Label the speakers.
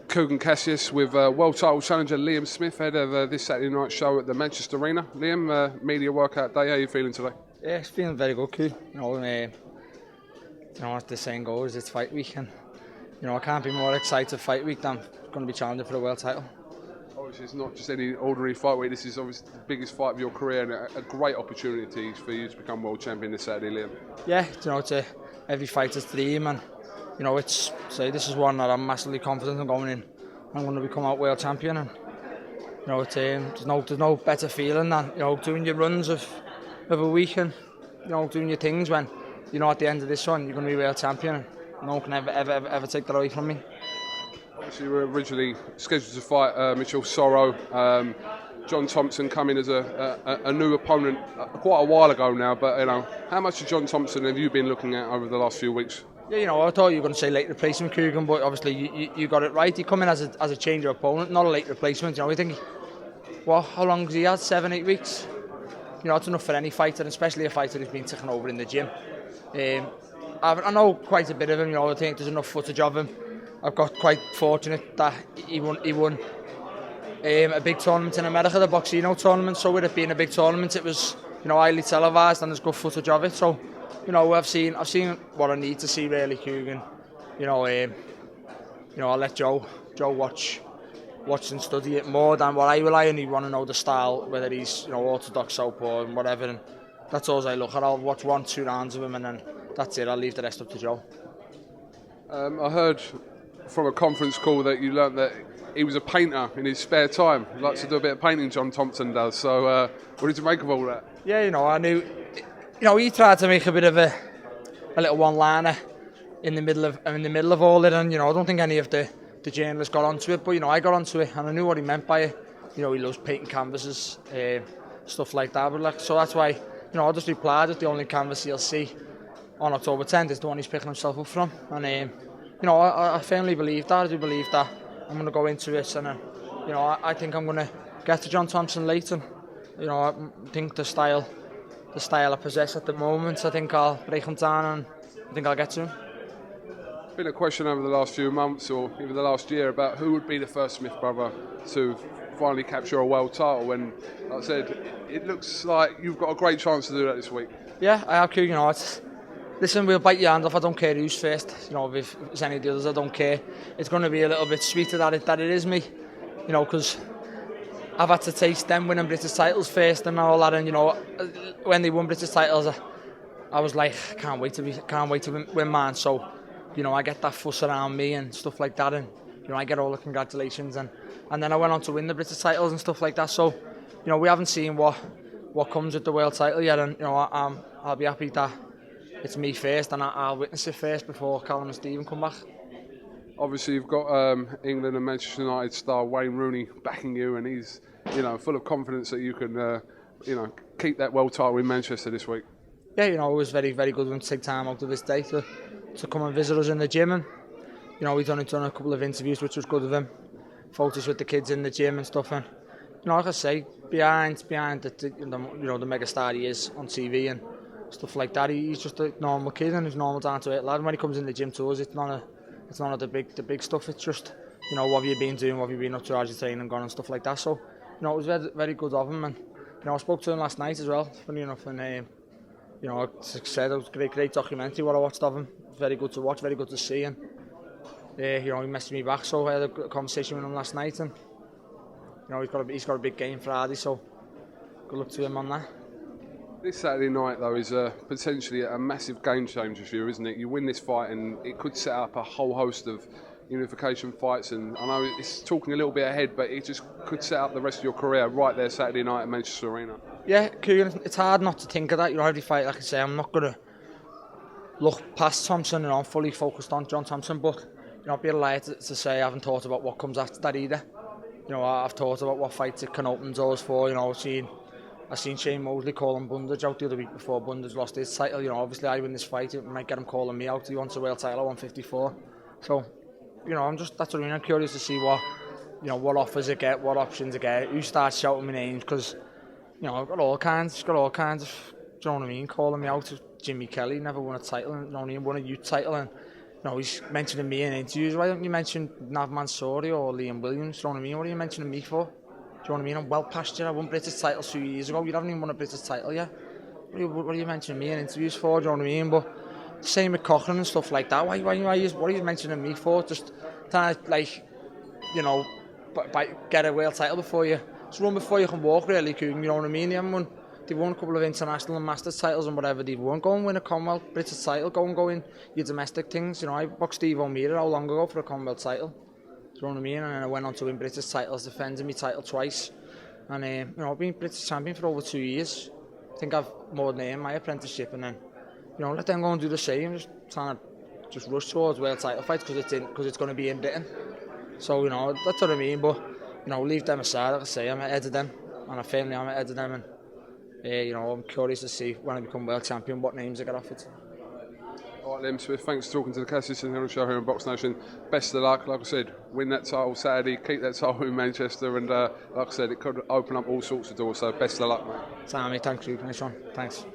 Speaker 1: KUGAN CASSIUS with world title challenger Liam Smith ahead of this Saturday night show at the Manchester Arena. Liam, media workout day, how are you feeling today?
Speaker 2: Yeah, it's feeling very good, Q. As the saying goes, it's fight week, and I can't be more excited fight week than going to be challenging for the world title.
Speaker 1: Obviously, it's not just any ordinary fight week. This is obviously the biggest fight of your career and a great opportunity for you to become world champion this Saturday, Liam.
Speaker 2: Yeah, it's every fighter's dream, and this is one that I'm massively confident in going in. I'm going to become out world champion, and there's no better feeling than doing your runs of a week and doing your things when at the end of this one you're going to be world champion, and no one can ever take that away from me.
Speaker 1: Obviously, you were originally scheduled to fight Mitchell Sorrow. John Thompson coming as a new opponent quite a while ago now, but how much of John Thompson have you been looking at over the last few weeks?
Speaker 2: Yeah, I thought you were going to say late replacement KUGAN, but obviously you got it right. He come in as a change of opponent, not a late replacement. We think, how long has he had? 7-8 weeks. That's enough for any fighter, especially a fighter who's been taken over in the gym. I know quite a bit of him. I think there's enough footage of him. I've got quite fortunate that he won a big tournament in America, the BoxNation tournament. So with it being a big tournament, it was highly televised, and there's good footage of it. So I've seen what I need to see really, KUGAN. I'll let Joe watch and study it more than what I rely on. He want to know the style, whether he's orthodox southpaw and whatever. And that's all I look at. I'll watch 1-2 rounds of him, and then that's it. I'll leave the rest up to Joe.
Speaker 1: I heard from a conference call that you learnt that he was a painter in his spare time. He likes to do a bit of painting, John Thompson does. So what did you make of all that?
Speaker 2: Yeah, I knew. He tried to make a bit of a little one-liner in the middle of all it, and I don't think any of the journalists got onto it, but I got onto it, and I knew what he meant by it. He loves painting canvases, stuff like that. But so that's why I just replied that the only canvas he'll see on October 10th is the one he's picking himself up from, and I firmly believe that. I do believe that I'm going to go into it, and I think I'm going to get to John Thompson late, and I think the style I possess at the moment, I think I'll break him down, and I think I'll get to him.
Speaker 1: Been a question over the last few months or even the last year about who would be the first Smith brother to finally capture a world title, and like I said, it looks like you've got a great chance to do that this week.
Speaker 2: Yeah, I have, listen, we'll bite your hand off. I don't care who's first. If it's any of the others, I don't care. It's going to be a little bit sweeter that it is me, because I've had to taste them winning British titles first and all that, and when they won British titles, I was like, can't wait to win mine. So I get that fuss around me and stuff like that, and I get all the congratulations, and then I went on to win the British titles and stuff like that. So we haven't seen what comes with the world title yet, and I'll be happy that it's me first, and I'll witness it first before Callum and Stephen come back.
Speaker 1: Obviously, you've got England and Manchester United star Wayne Rooney backing you, and he's full of confidence that you can keep that world title in Manchester this week.
Speaker 2: Yeah, it was very, very good of him to take time out of his day to come and visit us in the gym, and we've done a couple of interviews, which was good of him. Photos with the kids in the gym and stuff, and like I say, behind the mega star he is on TV and stuff like that, he's just a normal kid, and he's normal down to earth lad. And when he comes in the gym to us, it's none of the big stuff. It's just what have you been doing, what have you been up to, how's your training gone and stuff like that. So it was very, very good of him, and I spoke to him last night as well, funny enough, and I said it was a great documentary what I watched of him. Very good to watch, very good to see, and he messaged me back, so I had a conversation with him last night, and he's got a big game Friday, so good luck to him on that.
Speaker 1: This Saturday night though is potentially a massive game changer for you, isn't it? You win this fight and it could set up a whole host of unification fights, and I know it's talking a little bit ahead, but it just could set up the rest of your career right there Saturday night at Manchester Arena. Yeah,
Speaker 2: KUGAN, it's hard not to think of that. Every fight, like I say, I'm not going to look past Thompson, I'm fully focused on John Thompson, but I'd be a liar to say I haven't thought about what comes after that either. I've thought about what fights it can open doors for. I've seen Shane Mosley calling Bundage out the other week before Bundage lost his title. Obviously I win this fight, it might get him calling me out. He wants a world title at 154. So, that's what I mean. I'm curious to see what offers I get, what options I get, who starts shouting my names, because I've got all kinds of, do you know what I mean, calling me out. Jimmy Kelly never won a title, and only won a youth title, and you know, he's mentioning me in interviews. Why don't you mention Nav Mansouri or Liam Williams? Do you know what I mean? What are you mentioning me for? Do you know what I mean? I'm well past you. I won British titles 2 years ago. You haven't even won a British title yet. What are you mentioning me in interviews for? Do you know what I mean? But same with Cochrane and stuff like that. What are you mentioning me for? Just trying to, like, you know, get a world title before you. It's run before you can walk, really, KUGAN, you know what I mean? They've won a couple of international and masters titles and whatever they've won. Go and win a Commonwealth British title, go in your domestic things. You know, I boxed Steve O'Meara how long ago for a Commonwealth title. Do you know what I mean? And then I went on to win British titles, defending my title twice. And, you know, I've been British champion for over 2 years. I think I've more than earned my apprenticeship, and then, you know, let them go and do the same. Just trying to rush towards world title fights because it's going to be in Britain. So, you know, that's what I mean. But, you know, leave them aside. Like I say, I'm ahead of them, and I firmly am ahead of them. And you know, I'm curious to see when I become world champion what names I get offered.
Speaker 1: All right, Liam Smith, thanks for talking to the CASSIUS and Herald Show here on BoxNation. Best of luck. Like I said, win that title Saturday, keep that title in Manchester, and like I said, it could open up all sorts of doors. So best of luck, mate.
Speaker 2: Sammy, thanks you. Nice one. Thanks.